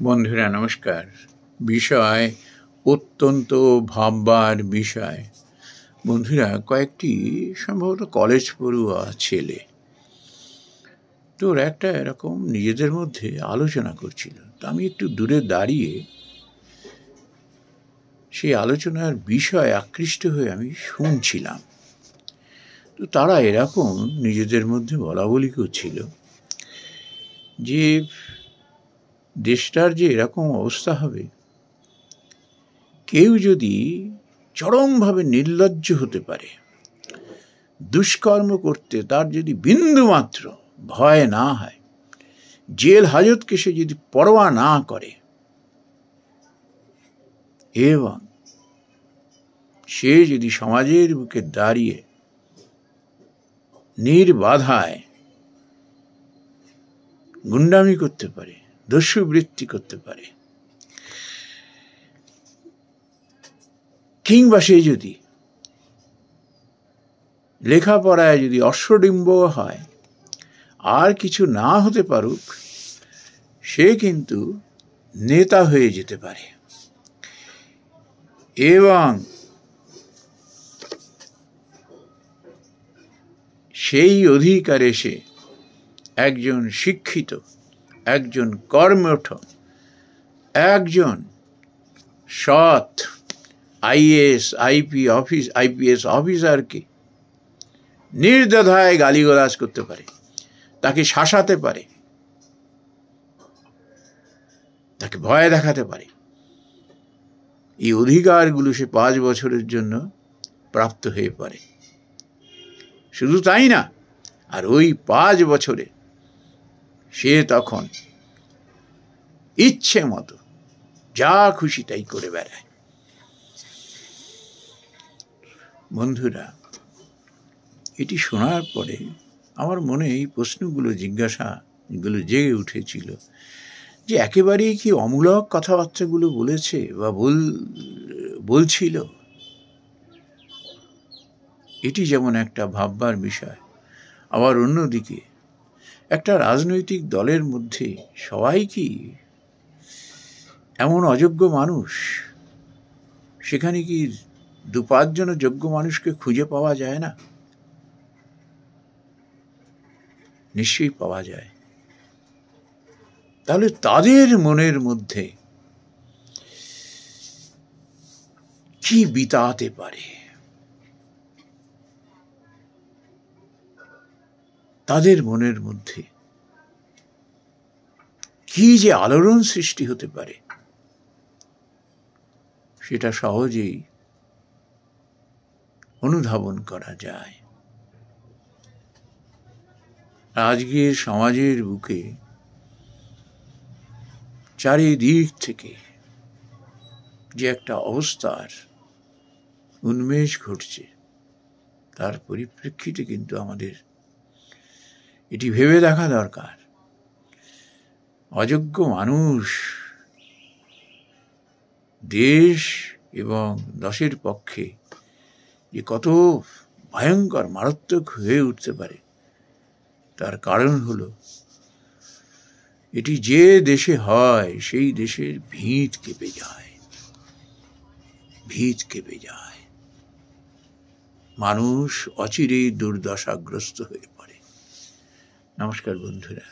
বন্ধুরা নমস্কার। বিষয় অত্যন্ত ভাববার বিষয়। বন্ধুরা, কয়েকটি সম্ভবত কলেজ পড়ুয়া ছেলে তোর একটা এরকম নিজেদের মধ্যে আলোচনা করছিল। তো আমি একটু দূরে দাঁড়িয়ে সেই আলোচনার বিষয় আকৃষ্ট হয়ে আমি শুনছিলাম। তো তারা এরকম নিজেদের মধ্যে বলা বলি করছিল যে দেশটার যে এরকম অবস্থা হবে, কেউ যদি চরমভাবে নির্লজ্জ হতে পারে, দুষ্কর্ম করতে তার যদি বিন্দুমাত্র ভয় না হয়, জেল হাজতকে সে যদি পরোয়া না করে এবং সে যদি সমাজের বুকে দাঁড়িয়ে নির্বাধায় গুন্ডামি করতে পারে, দস্যুবৃত্তি করতে পারে, কিংবা সে যদি লেখাপড়ায় যদি অশ্বডিম্ব হয়, আর কিছু না হতে পারুক, সে কিন্তু নেতা হয়ে যেতে পারে। এবং সেই অধিকারে সে একজন শিক্ষিত, একজন কর্মঠ, একজন সৎ আইপিএস অফিসারকে নির্দ্বিধায় গালিগালাজ করতে পারে, তাকে শাসাতে পারে, তাকে ভয় দেখাতে পারে। এই অধিকারগুলো সে 5 বছরের জন্য প্রাপ্ত হয়ে পারে। শুধু তাই না, আর ওই 5 বছরে সে তখন ইচ্ছে মতো যা খুশি তাই করে বেড়ায়। বন্ধুরা, এটি শোনার পরে আমার মনে এই প্রশ্নগুলো জিজ্ঞাসাগুলো জেগে উঠেছিল যে একেবারেই কি অমূলক কথাবার্তাগুলো বলেছে বা বলছিল। এটি যেমন একটা ভাববার বিষয়, আবার অন্যদিকে একটা রাজনৈতিক দলের মধ্যে সবাই কি এমন অযোগ্য মানুষ? সেখানে কি 2-5 জন যোগ্য মানুষকে খুঁজে পাওয়া যায় না? নিশ্চয়ই পাওয়া যায়। তাহলে তাদের মনের মধ্যে কি বিতাতে পারে? তাদের মনের মধ্যে কি যে আলোড়ন সৃষ্টি হতে পারে, সেটা সহজেই অনুধাবন করা যায়। আজকের সমাজের বুকে চারিদিক থেকে যে একটা অবস্থার উন্মেষ ঘটছে, তার পরিপ্রেক্ষিতে কিন্তু আমাদের এটি ভেবে দেখা দরকার, অযোগ্য মানুষ দেশ এবং দশের পক্ষে যে কত ভয়ঙ্কর মারাত্মক হয়ে উঠতে পারে, তার কারণ হলো এটি যে দেশে হয় সেই দেশের ভিত কেঁপে যায়, মানুষ অচিরেই দুর্দশাগ্রস্ত হয়ে পড়ে। নমস্কার বন্ধুরা।